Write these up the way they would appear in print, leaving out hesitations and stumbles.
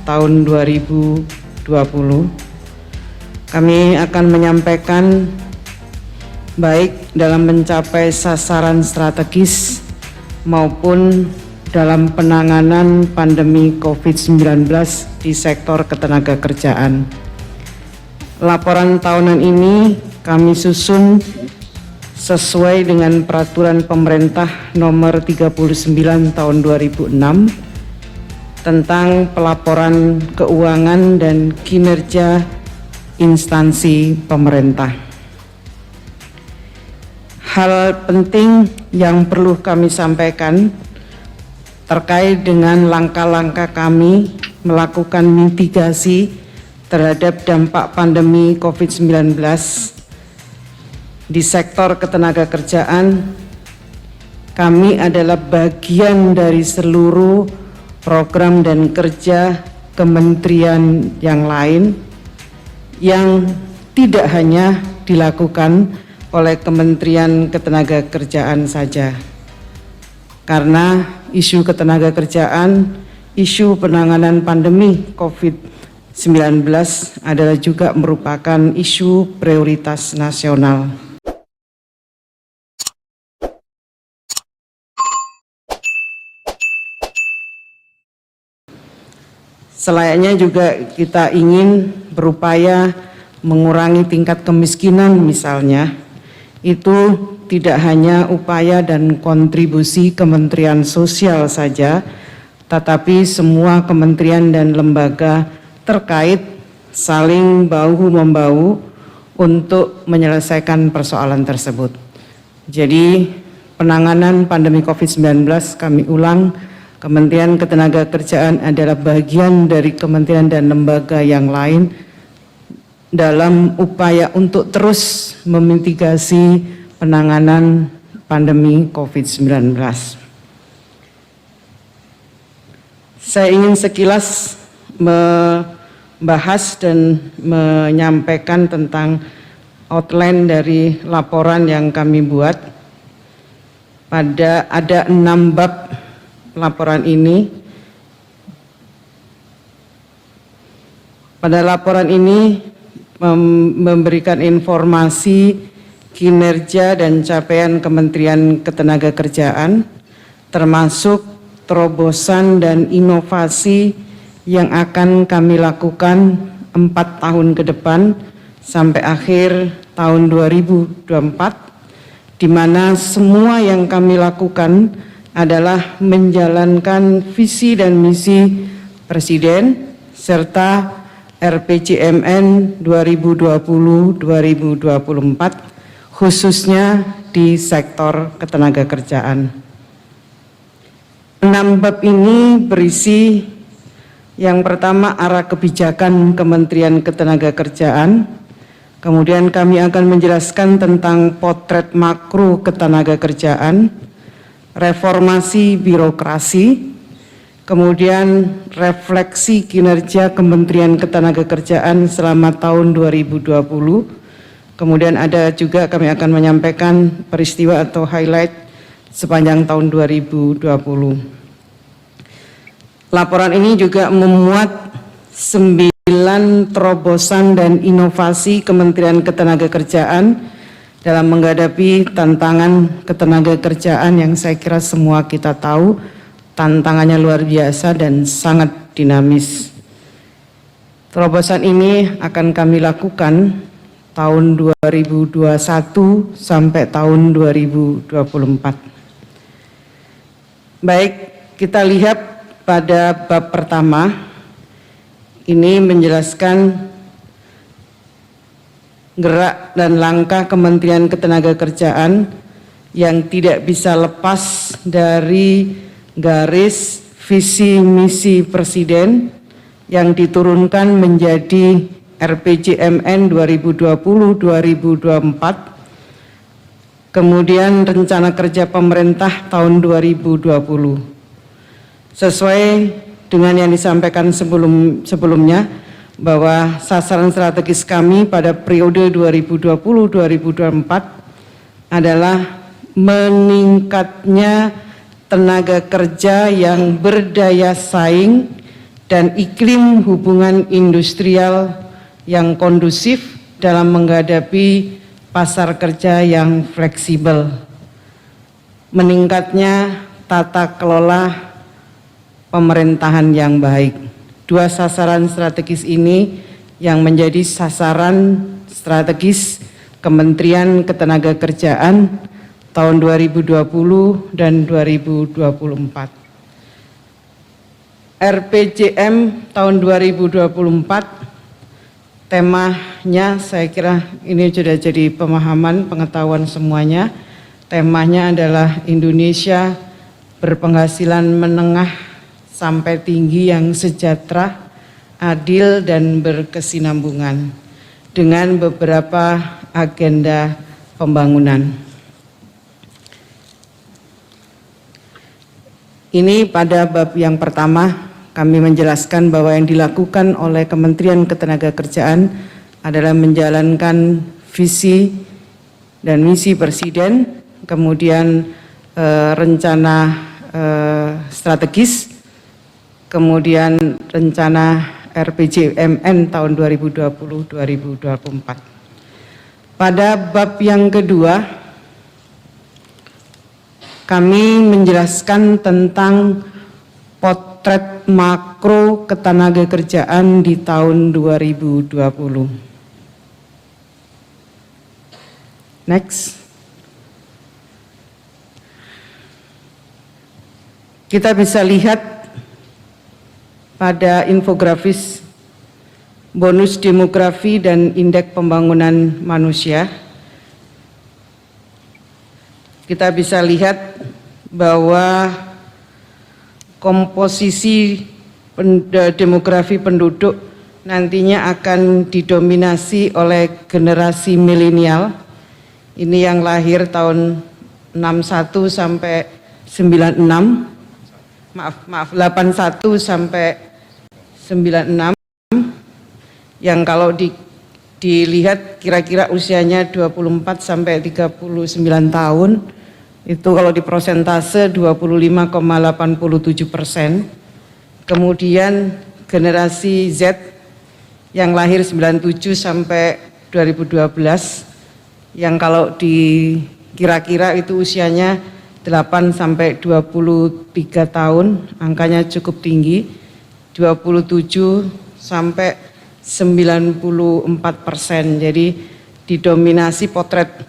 tahun 2020. Kami akan menyampaikan baik dalam mencapai sasaran strategis maupun dalam penanganan pandemi COVID-19 di sektor ketenagakerjaan. Laporan tahunan ini kami susun sesuai dengan peraturan pemerintah nomor 39 tahun 2006 tentang pelaporan keuangan dan kinerja instansi pemerintah. Hal penting yang perlu kami sampaikan terkait dengan langkah-langkah kami melakukan mitigasi terhadap dampak pandemi COVID-19 di sektor ketenagakerjaan. Kami adalah bagian dari seluruh program dan kerja kementerian yang lain yang tidak hanya dilakukan oleh Kementerian Ketenagakerjaan saja. Karena isu ketenagakerjaan, isu penanganan pandemi COVID-19 adalah juga merupakan isu prioritas nasional. Selayaknya juga kita ingin berupaya mengurangi tingkat kemiskinan misalnya, itu tidak hanya upaya dan kontribusi Kementerian Sosial saja, tetapi semua kementerian dan lembaga terkait saling bahu-membahu untuk menyelesaikan persoalan tersebut. Jadi penanganan pandemi COVID-19, kami ulang, Kementerian Ketenagakerjaan adalah bagian dari kementerian dan lembaga yang lain dalam upaya untuk terus memitigasi penanganan pandemi COVID-19. Saya ingin sekilas membahas dan menyampaikan tentang outline dari laporan yang kami buat. Ada 6 bab laporan ini. Pada laporan ini memberikan informasi kinerja dan capaian Kementerian Ketenagakerjaan, termasuk terobosan dan inovasi yang akan kami lakukan 4 tahun ke depan sampai akhir tahun 2024, di mana semua yang kami lakukan adalah menjalankan visi dan misi Presiden serta RPJMN 2020-2024 khususnya di sektor ketenagakerjaan. 6 bab ini berisi yang pertama arah kebijakan Kementerian Ketenagakerjaan, kemudian kami akan menjelaskan tentang potret makro ketenagakerjaan, reformasi birokrasi, kemudian refleksi kinerja Kementerian Ketenagakerjaan selama tahun 2020, kemudian ada juga kami akan menyampaikan peristiwa atau highlight sepanjang tahun 2020. Laporan ini juga memuat 9 terobosan dan inovasi Kementerian Ketenagakerjaan dalam menghadapi tantangan ketenagakerjaan yang saya kira semua kita tahu tantangannya luar biasa dan sangat dinamis. Terobosan ini akan kami lakukan tahun 2021 sampai tahun 2024. Baik, kita lihat pada bab pertama, ini menjelaskan gerak dan langkah Kementerian Ketenagakerjaan yang tidak bisa lepas dari garis visi misi Presiden yang diturunkan menjadi RPJMN 2020-2024, kemudian rencana kerja pemerintah tahun 2020. Sesuai dengan yang disampaikan sebelumnya, bahwa sasaran strategis kami pada periode 2020-2024 adalah meningkatnya tenaga kerja yang berdaya saing dan iklim hubungan industrial yang kondusif dalam menghadapi pasar kerja yang fleksibel, meningkatnya tata kelola pemerintahan yang baik. Dua sasaran strategis ini yang menjadi sasaran strategis Kementerian Ketenagakerjaan tahun 2020 dan 2024. RPJM tahun 2024, temanya saya kira ini sudah jadi pemahaman, pengetahuan semuanya. Temanya adalah Indonesia berpenghasilan menengah sampai tinggi yang sejahtera, adil dan berkesinambungan dengan beberapa agenda pembangunan. Ini pada bab yang pertama kami menjelaskan bahwa yang dilakukan oleh Kementerian Ketenagakerjaan adalah menjalankan visi dan misi Presiden, kemudian rencana strategis, kemudian rencana RPJMN tahun 2020-2024. Pada bab yang kedua, kami menjelaskan tentang potret makro ketenagakerjaan di tahun 2020. Next. Kita bisa lihat pada infografis bonus demografi dan indeks pembangunan manusia. Kita bisa lihat bahwa komposisi demografi penduduk nantinya akan didominasi oleh generasi milenial. Ini yang lahir tahun 61 sampai 96. Maaf 81 sampai 96, yang kalau dilihat kira-kira usianya 24 sampai 39 tahun, itu kalau di persentase 25,87%. Kemudian generasi Z yang lahir 97 sampai 2012, yang kalau dikira-kira itu usianya 8 sampai 23 tahun, angkanya cukup tinggi, 27 sampai 94%. Jadi didominasi potret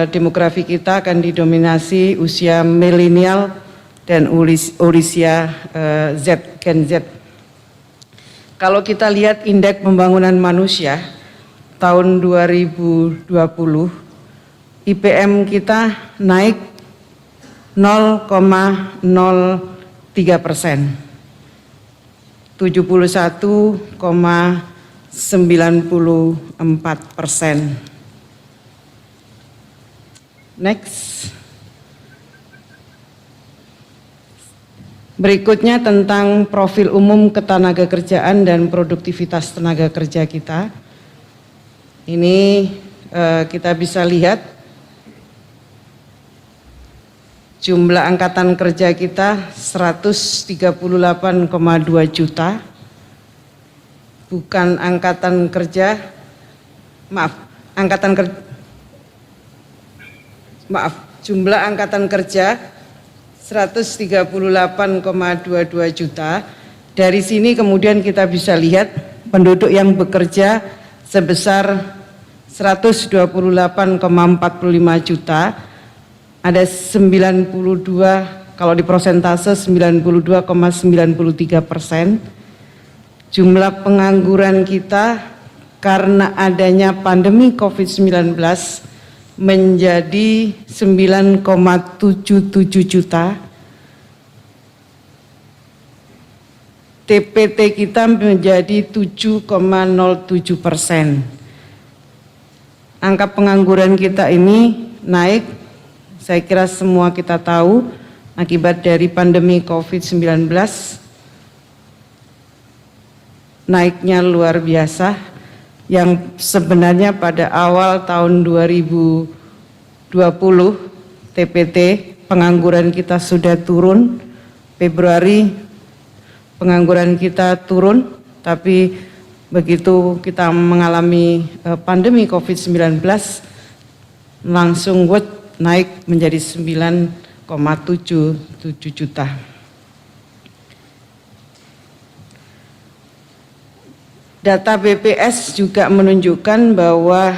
demografi kita akan didominasi usia milenial dan usia Z, Gen Z. Kalau kita lihat indeks pembangunan manusia tahun 2020, IPM kita naik 0,03%, 71,94%. Next. Berikutnya tentang profil umum ketenagakerjaan dan produktivitas tenaga kerja kita. Ini kita bisa lihat jumlah angkatan kerja kita 138,2 juta, bukan angkatan kerja, jumlah angkatan kerja 138,22 juta. Dari sini kemudian kita bisa lihat penduduk yang bekerja sebesar 128,45 juta, ada 92, kalau di persentase 92,93%. Jumlah pengangguran kita karena adanya pandemi COVID-19 menjadi 9,77 juta. TPT kita menjadi 7,07%. Angka pengangguran kita ini naik, saya kira semua kita tahu, akibat dari pandemi COVID-19, naiknya luar biasa, yang sebenarnya pada awal tahun 2020 TPT pengangguran kita sudah turun. Februari pengangguran kita turun, tapi begitu kita mengalami pandemi COVID-19 langsung naik menjadi 9,77 juta. Data BPS juga menunjukkan bahwa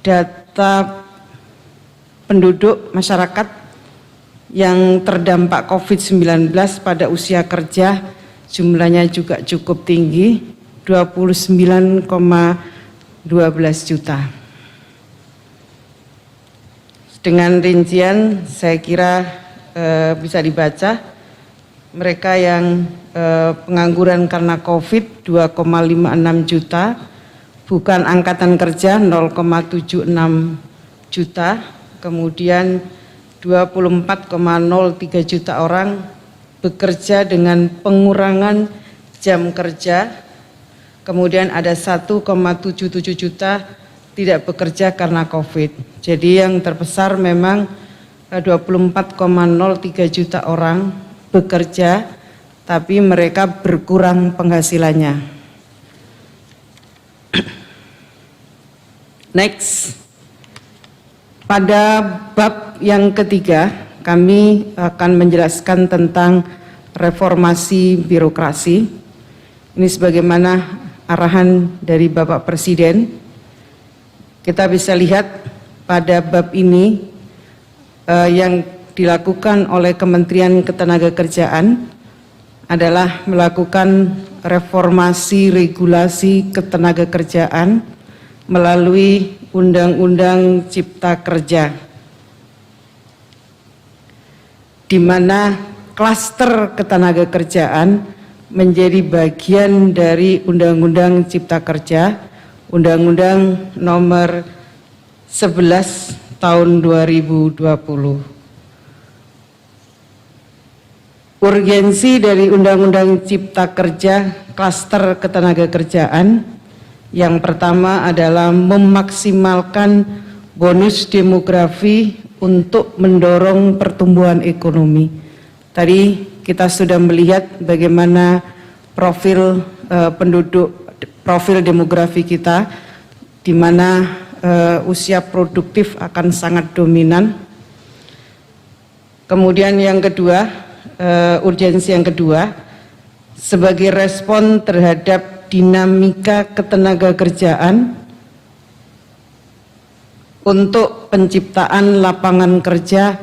data penduduk masyarakat yang terdampak COVID-19 pada usia kerja jumlahnya juga cukup tinggi, 29,12 juta. Dengan rincian saya kira bisa dibaca, mereka yang pengangguran karena COVID 2,56 juta, bukan angkatan kerja 0,76 juta, kemudian 24,03 juta orang bekerja dengan pengurangan jam kerja, kemudian ada 1,77 juta tidak bekerja karena COVID. Jadi yang terbesar memang 24,03 juta orang bekerja, tapi mereka berkurang penghasilannya. Next, pada bab yang ketiga kami akan menjelaskan tentang reformasi birokrasi. Ini sebagaimana arahan dari Bapak Presiden. Kita bisa lihat pada bab ini yang dilakukan oleh Kementerian Ketenagakerjaan adalah melakukan reformasi regulasi ketenagakerjaan melalui Undang-Undang Cipta Kerja, di mana klaster ketenagakerjaan menjadi bagian dari Undang-Undang Cipta Kerja, Undang-Undang Nomor 11 Tahun 2020. Urgensi dari Undang-Undang Cipta Kerja klaster ketenagakerjaan yang pertama adalah memaksimalkan bonus demografi untuk mendorong pertumbuhan ekonomi. Tadi kita sudah melihat bagaimana profil profil demografi kita, di mana usia produktif akan sangat dominan. Kemudian yang kedua, urgensi yang kedua, sebagai respon terhadap dinamika ketenagakerjaan untuk penciptaan lapangan kerja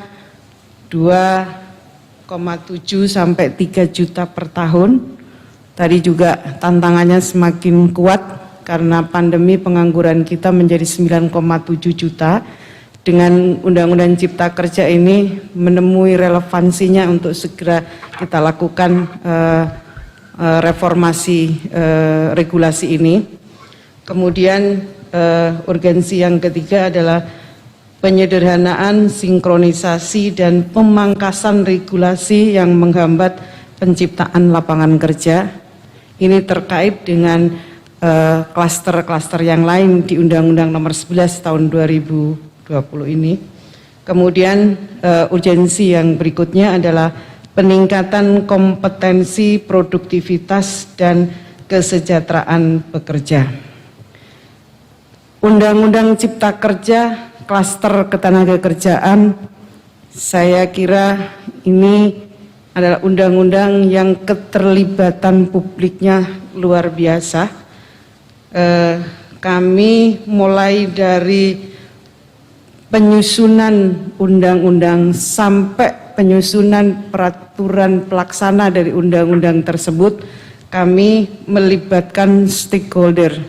2,7 sampai 3 juta per tahun. Tadi juga tantangannya semakin kuat karena pandemi, pengangguran kita menjadi 9,7 juta. Dengan Undang-Undang Cipta Kerja ini menemui relevansinya untuk segera kita lakukan reformasi regulasi ini. Kemudian urgensi yang ketiga adalah penyederhanaan, sinkronisasi, dan pemangkasan regulasi yang menghambat penciptaan lapangan kerja. Ini terkait dengan klaster-klaster yang lain di Undang-Undang Nomor 11 Tahun 2020 ini. Kemudian urgensi yang berikutnya adalah peningkatan kompetensi, produktivitas, dan kesejahteraan pekerja. Undang-Undang Cipta Kerja klaster ketenagakerjaan, saya kira ini adalah undang-undang yang keterlibatan publiknya luar biasa. Kami mulai dari penyusunan undang-undang sampai penyusunan peraturan pelaksana dari undang-undang tersebut, kami melibatkan stakeholder.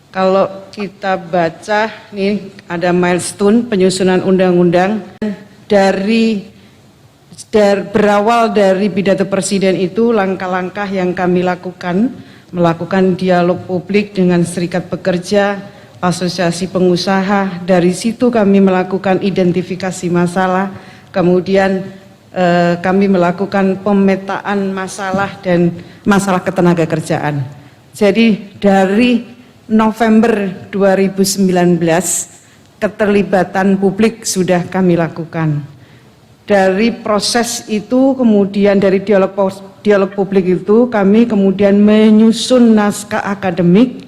Kalau kita baca, nih ada milestone penyusunan undang-undang berawal dari pidato Presiden itu, langkah-langkah yang kami lakukan, melakukan dialog publik dengan serikat pekerja, asosiasi pengusaha. Dari situ kami melakukan identifikasi masalah, kemudian kami melakukan pemetaan masalah dan masalah ketenagakerjaan. Jadi dari November 2019 keterlibatan publik sudah kami lakukan. Dari proses itu, kemudian dari dialog publik itu, kami kemudian menyusun naskah akademik,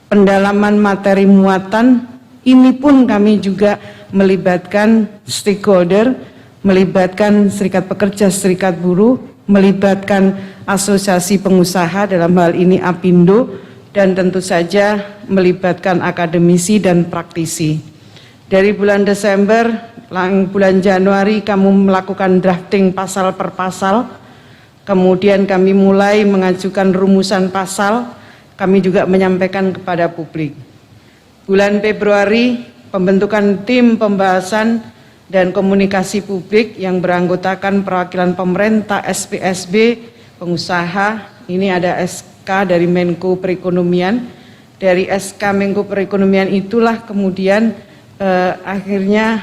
pendalaman materi muatan. Ini pun kami juga melibatkan stakeholder, melibatkan serikat pekerja, serikat buruh, melibatkan asosiasi pengusaha, dalam hal ini APindo, dan tentu saja melibatkan akademisi dan praktisi. Dari bulan Desember, bulan Januari kami melakukan drafting pasal per pasal, kemudian kami mulai mengajukan rumusan pasal, kami juga menyampaikan kepada publik. Bulan Februari, pembentukan tim pembahasan dan komunikasi publik yang beranggotakan perwakilan pemerintah, SPSB, pengusaha. Ini ada SK dari Menko Perekonomian. Dari SK Menko Perekonomian itulah kemudian akhirnya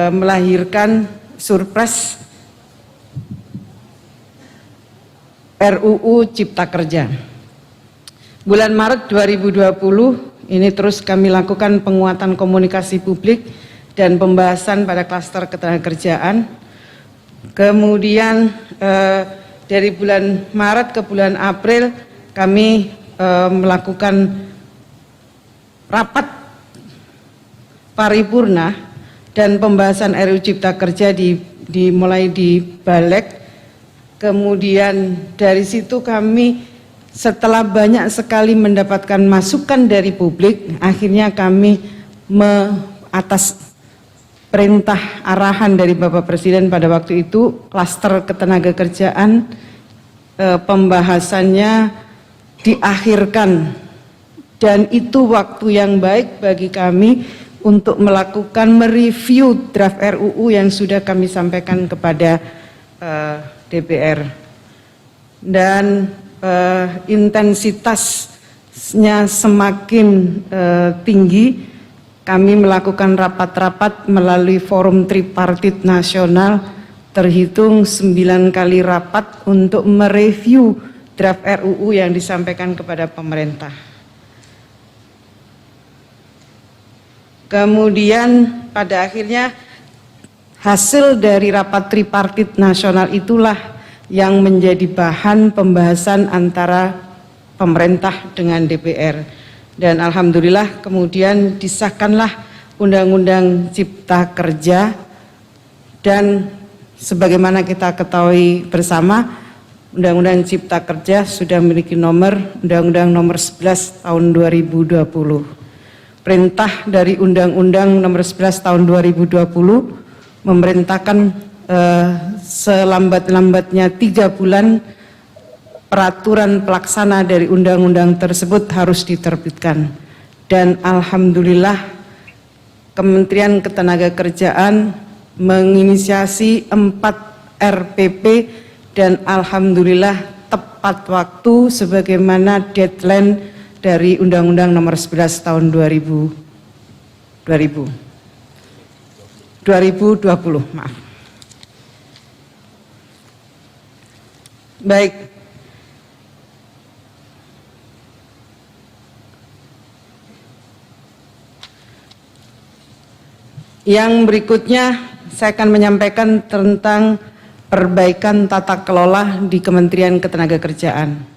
melahirkan surpres RUU Cipta Kerja. Bulan Maret 2020 ini terus kami lakukan penguatan komunikasi publik dan pembahasan pada klaster ketenagakerjaan. Kemudian dari bulan Maret ke bulan April kami melakukan rapat paripurna dan pembahasan RUU Cipta Kerja dimulai di Balek. Kemudian dari situ kami setelah banyak sekali mendapatkan masukan dari publik, akhirnya kami atas perintah arahan dari Bapak Presiden pada waktu itu, klaster ketenagakerjaan pembahasannya diakhirkan, dan itu waktu yang baik bagi kami untuk melakukan mereview draft RUU yang sudah kami sampaikan kepada DPR. Dan intensitasnya semakin tinggi, kami melakukan rapat-rapat melalui forum tripartit nasional, terhitung 9 kali rapat untuk mereview draft RUU yang disampaikan kepada pemerintah. Kemudian pada akhirnya hasil dari rapat tripartit nasional itulah yang menjadi bahan pembahasan antara pemerintah dengan DPR. Dan alhamdulillah kemudian disahkanlah Undang-Undang Cipta Kerja, dan sebagaimana kita ketahui bersama, Undang-Undang Cipta Kerja sudah memiliki nomor Undang-Undang nomor 11 tahun 2020. Perintah dari Undang-Undang nomor 11 tahun 2020 memerintahkan selambat-lambatnya 3 bulan peraturan pelaksana dari undang-undang tersebut harus diterbitkan. Dan alhamdulillah Kementerian Ketenagakerjaan menginisiasi 4 RPP dan alhamdulillah tepat waktu sebagaimana deadline dari Undang-Undang nomor 11 tahun 2020, maaf. Baik. Yang berikutnya saya akan menyampaikan tentang perbaikan tata kelola di Kementerian Ketenagakerjaan.